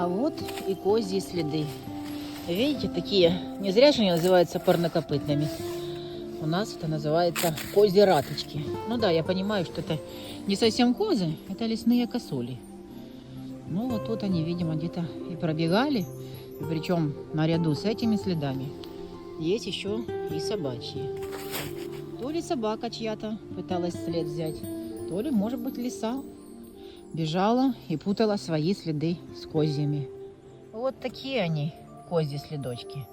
А вот и козьи следы. Видите, такие, не зря же они называются парнокопытными. У нас это называется козьи раточки. Ну да, я понимаю, что это не совсем козы, это лесные косули. Ну вот тут они, видимо, где-то и пробегали. И причем наряду с этими следами есть еще и собачьи. То ли собака чья-то пыталась след взять, то ли, может быть, лиса бежала и путала свои следы с козьями. Вот такие они, козьи следочки.